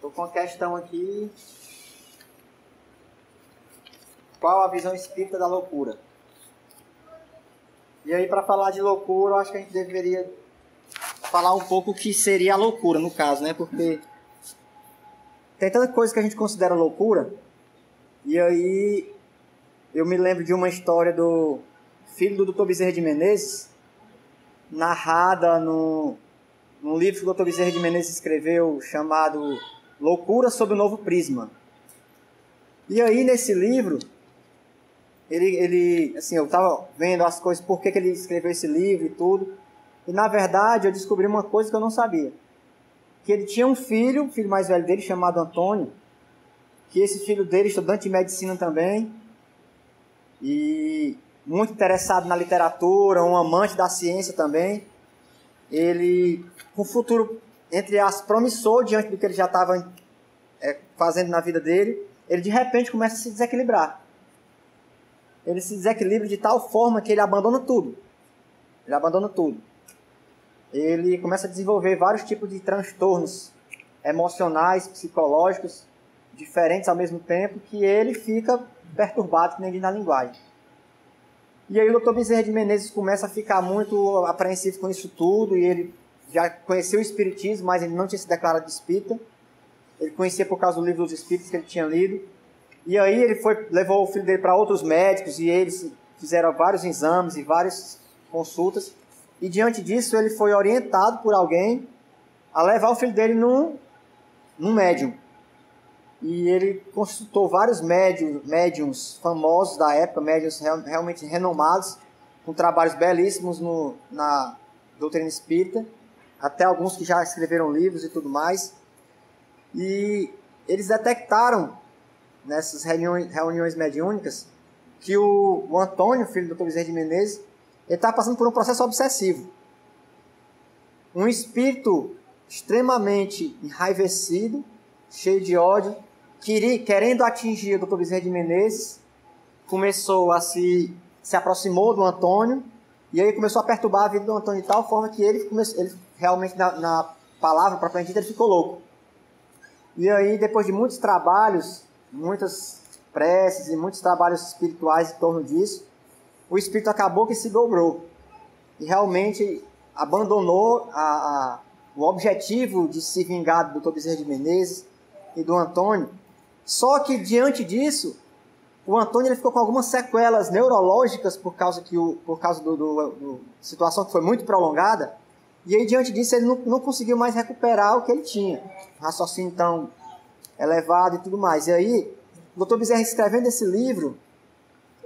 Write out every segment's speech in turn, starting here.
Estou com uma questão aqui. Qual a visão espírita da loucura? E aí, para falar de loucura, eu acho que a gente deveria falar um pouco o que seria a loucura, no caso, né? Porque tem tanta coisa que a gente considera loucura. E aí, eu me lembro de uma história do filho do Dr. Bezerra de Menezes, narrada num livro que o Dr. Bezerra de Menezes escreveu, chamado Loucura sob o Novo Prisma. E aí, nesse livro, assim, eu estava vendo as coisas, por que ele escreveu esse livro e tudo, e na verdade eu descobri uma coisa que eu não sabia. Que ele tinha um filho, o filho mais velho dele, chamado Antônio, que esse filho dele, estudante de medicina também, e muito interessado na literatura, um amante da ciência também. Ele, com um futuro, entre as promissor diante do que ele já estava fazendo na vida dele, ele de repente começa a se desequilibrar. Ele se desequilibra de tal forma que ele abandona tudo. Ele abandona tudo. Ele começa a desenvolver vários tipos de transtornos emocionais, psicológicos, diferentes ao mesmo tempo, que ele fica perturbado, que nem diz na linguagem. E aí o Dr. Bezerra de Menezes começa a ficar muito apreensivo com isso tudo, e ele já conhecia o espiritismo, mas ele não tinha se declarado de espírita. Ele conhecia por causa do livro dos espíritos que ele tinha lido. E aí ele levou o filho dele para outros médicos, e eles fizeram vários exames e várias consultas. E diante disso ele foi orientado por alguém a levar o filho dele num médium. E ele consultou vários médiums famosos da época, médiums realmente renomados, com trabalhos belíssimos na doutrina espírita, até alguns que já escreveram livros e tudo mais. E eles detectaram, nessas reuniões mediúnicas, que o Antônio, filho do Dr. Bezerra de Menezes, ele estava passando por um processo obsessivo. Um espírito extremamente enraivecido, cheio de ódio, querendo atingir o Dr. Bezerra de Menezes, se aproximou do Antônio, e aí começou a perturbar a vida do Antônio de tal forma que ele realmente, na palavra propriamente dita, ele ficou louco. E aí, depois de muitos trabalhos, muitas preces e muitos trabalhos espirituais em torno disso, o espírito acabou que se dobrou e realmente abandonou o objetivo de se vingar do Dr. Bezerra de Menezes e do Antônio. Só que diante disso, o Antônio ele ficou com algumas sequelas neurológicas por causa da situação que foi muito prolongada, e aí diante disso ele não conseguiu mais recuperar o que ele tinha, raciocínio tão elevado e tudo mais. E aí o Dr. Bezerra, escrevendo esse livro,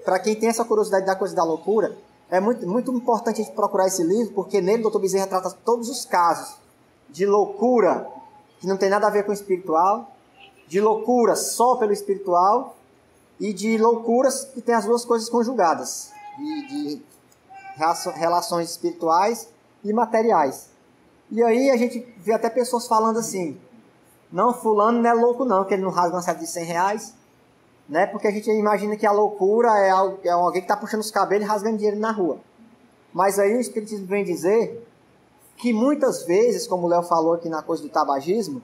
para quem tem essa curiosidade da coisa da loucura, é muito, muito importante a gente procurar esse livro, porque nele o Dr. Bezerra trata todos os casos de loucura que não tem nada a ver com o espiritual, de loucura só pelo espiritual e de loucuras que tem as duas coisas conjugadas, de relações espirituais e materiais. E aí a gente vê até pessoas falando assim: não, fulano não é louco não, que ele não rasga uma seta de R$100, né? Porque a gente imagina que a loucura é alguém que está puxando os cabelos e rasgando dinheiro na rua. Mas aí o Espiritismo vem dizer que muitas vezes, como o Léo falou aqui na coisa do tabagismo,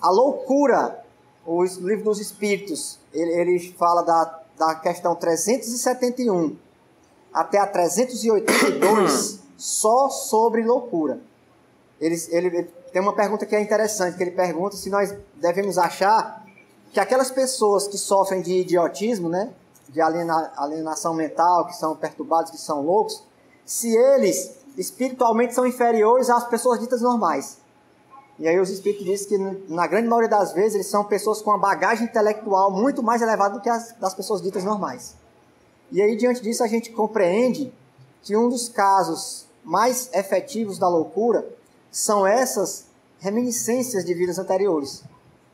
a loucura, o livro dos Espíritos, ele fala da questão 371 até a 382 só sobre loucura. Ele tem uma pergunta que é interessante, que ele pergunta se nós devemos achar que aquelas pessoas que sofrem de idiotismo, né, de alienação mental, que são perturbados, que são loucos, se eles espiritualmente são inferiores às pessoas ditas normais. E aí os espíritos dizem que na grande maioria das vezes eles são pessoas com uma bagagem intelectual muito mais elevada do que as das pessoas ditas normais. E aí diante disso a gente compreende que um dos casos mais efetivos da loucura são essas reminiscências de vidas anteriores.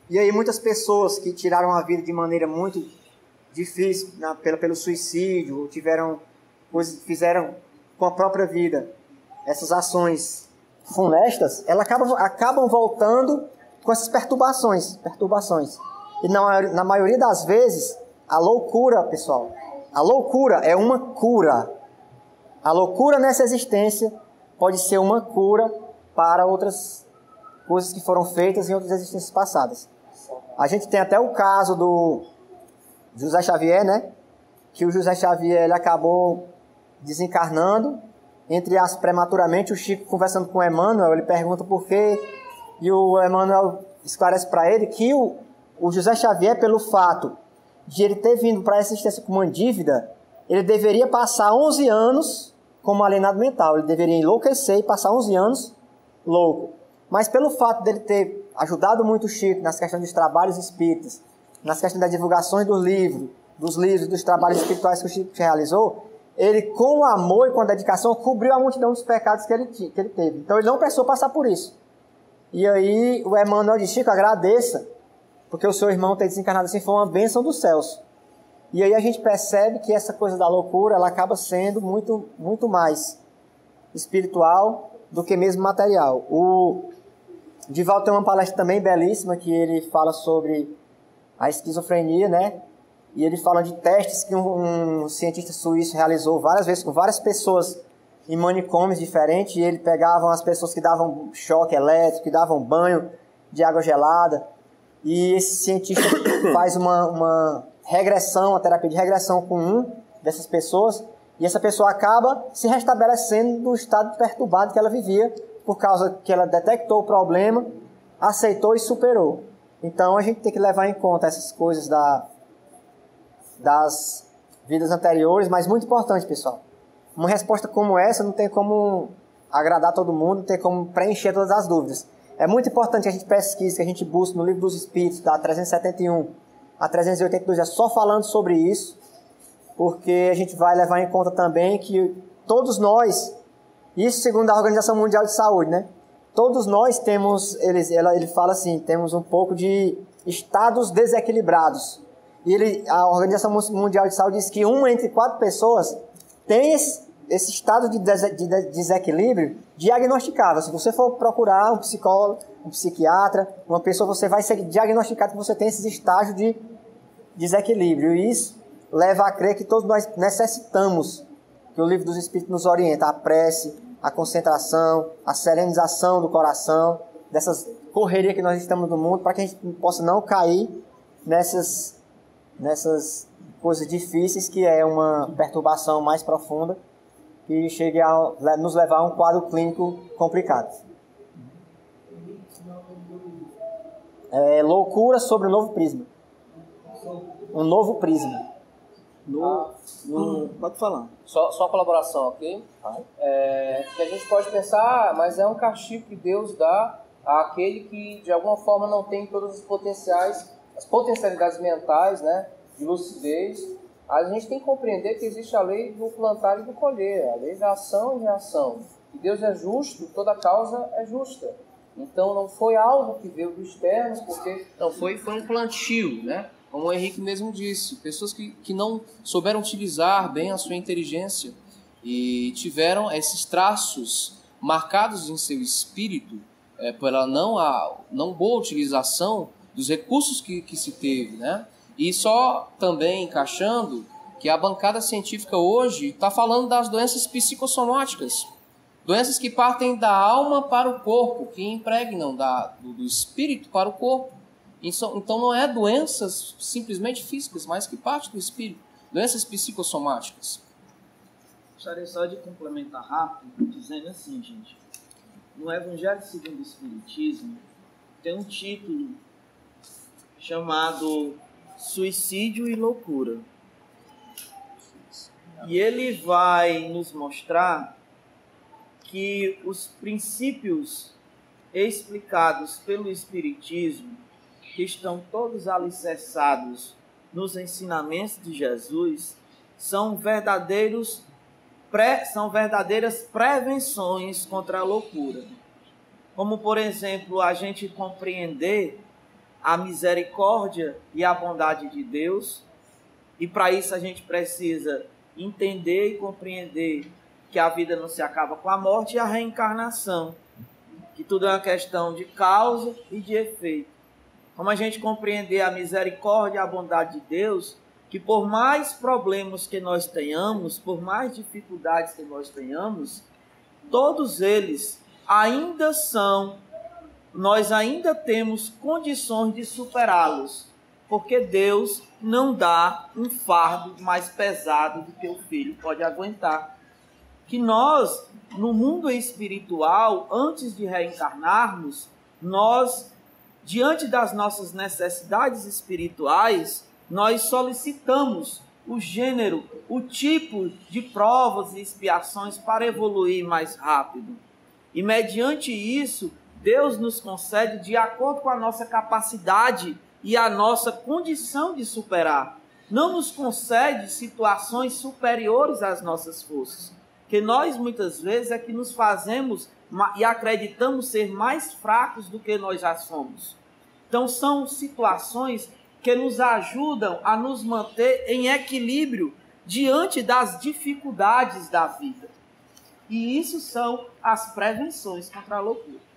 E aí muitas pessoas que tiraram a vida de maneira muito difícil, pelo suicídio, ou fizeram com a própria vida essas ações funestas, elas acabam voltando com essas perturbações. E na maioria das vezes, a loucura, pessoal, a loucura é uma cura. A loucura nessa existência pode ser uma cura para outras coisas que foram feitas em outras existências passadas. A gente tem até o caso do José Xavier, né? Que o José Xavier ele acabou desencarnando, entre as prematuramente. O Chico, conversando com o Emmanuel, ele pergunta por quê, e o Emmanuel esclarece para ele que o José Xavier, pelo fato de ele ter vindo para essa existência com uma dívida, ele deveria passar 11 anos como alienado mental, ele deveria enlouquecer e passar 11 anos louco. Mas pelo fato dele ter ajudado muito o Chico nas questões dos trabalhos espíritas, nas questões das divulgações dos livros, dos trabalhos espirituais que o Chico realizou, ele, com o amor e com a dedicação, cobriu a multidão dos pecados que ele teve. Então ele não precisou passar por isso. E aí o Emmanuel diz: Chico, agradeça, porque o seu irmão ter desencarnado assim foi uma bênção dos céus. E aí a gente percebe que essa coisa da loucura, ela acaba sendo muito, muito mais espiritual do que mesmo material. O Divaldo tem uma palestra também belíssima, que ele fala sobre a esquizofrenia, né? E ele fala de testes que um cientista suíço realizou várias vezes com várias pessoas em manicômios diferentes, e ele pegava as pessoas que davam choque elétrico, que davam banho de água gelada, e esse cientista faz uma regressão, a terapia de regressão com um dessas pessoas, e essa pessoa acaba se restabelecendo do estado perturbado que ela vivia, por causa que ela detectou o problema, aceitou e superou. Então a gente tem que levar em conta essas coisas das vidas anteriores, mas muito importante, pessoal. Uma resposta como essa não tem como agradar todo mundo, não tem como preencher todas as dúvidas. É muito importante que a gente pesquise, que a gente busque no Livro dos Espíritos, da 371 a 382, é só falando sobre isso, porque a gente vai levar em conta também que todos nós, isso segundo a Organização Mundial de Saúde, né? Todos nós temos, ele fala assim, temos um pouco de estados desequilibrados. E a Organização Mundial de Saúde diz que 1 entre 4 pessoas tem esse estado de desequilíbrio diagnosticável. Se você for procurar um psicólogo, um psiquiatra, uma pessoa, você vai ser diagnosticado que você tem esses estágios de desequilíbrio. E isso leva a crer que todos nós necessitamos, que o Livro dos Espíritos nos orienta, a prece, a concentração, a serenização do coração, dessas correrias que nós estamos no mundo, para que a gente possa não cair nessas coisas difíceis, que é uma perturbação mais profunda, que chegue a nos levar a um quadro clínico complicado. Loucura sobre o novo prisma. Um novo prisma. Pode falar. Só colaboração, ok? Que a gente pode pensar, mas é um castigo que Deus dá àquele que de alguma forma não tem todos os as potencialidades mentais, né, de lucidez. A gente tem que compreender que existe a lei do plantar e do colher, a lei da ação e reação. E Deus é justo, toda causa é justa. Então não foi algo que veio do externo, porque não foi um plantio, né? Como o Henrique mesmo disse, pessoas que não souberam utilizar bem a sua inteligência e tiveram esses traços marcados em seu espírito pela não boa utilização dos recursos que se teve, né? E só também encaixando que a bancada científica hoje está falando das doenças psicossomáticas, doenças que partem da alma para o corpo, que impregnam do espírito para o corpo. Então não é doenças simplesmente físicas, mas que partem do espírito, doenças psicossomáticas. Gostaria só de complementar rápido, dizendo assim, gente, no Evangelho segundo o Espiritismo tem um título chamado Suicídio e Loucura. E ele vai nos mostrar que os princípios explicados pelo Espiritismo, que estão todos alicerçados nos ensinamentos de Jesus, são verdadeiras prevenções contra a loucura. Como, por exemplo, a gente compreender a misericórdia e a bondade de Deus, e para isso a gente precisa entender e compreender que a vida não se acaba com a morte e a reencarnação, que tudo é uma questão de causa e de efeito. Como a gente compreender a misericórdia e a bondade de Deus, que por mais problemas que nós tenhamos, por mais dificuldades que nós tenhamos, todos eles ainda são nós ainda temos condições de superá-los, porque Deus não dá um fardo mais pesado do que o filho pode aguentar. Que nós, no mundo espiritual, antes de reencarnarmos, nós, diante das nossas necessidades espirituais, nós solicitamos o gênero, o tipo de provas e expiações para evoluir mais rápido. E mediante isso, Deus nos concede de acordo com a nossa capacidade e a nossa condição de superar. Não nos concede situações superiores às nossas forças, que nós muitas vezes é que nos fazemos e acreditamos ser mais fracos do que nós já somos. Então são situações que nos ajudam a nos manter em equilíbrio diante das dificuldades da vida. E isso são as prevenções contra a loucura.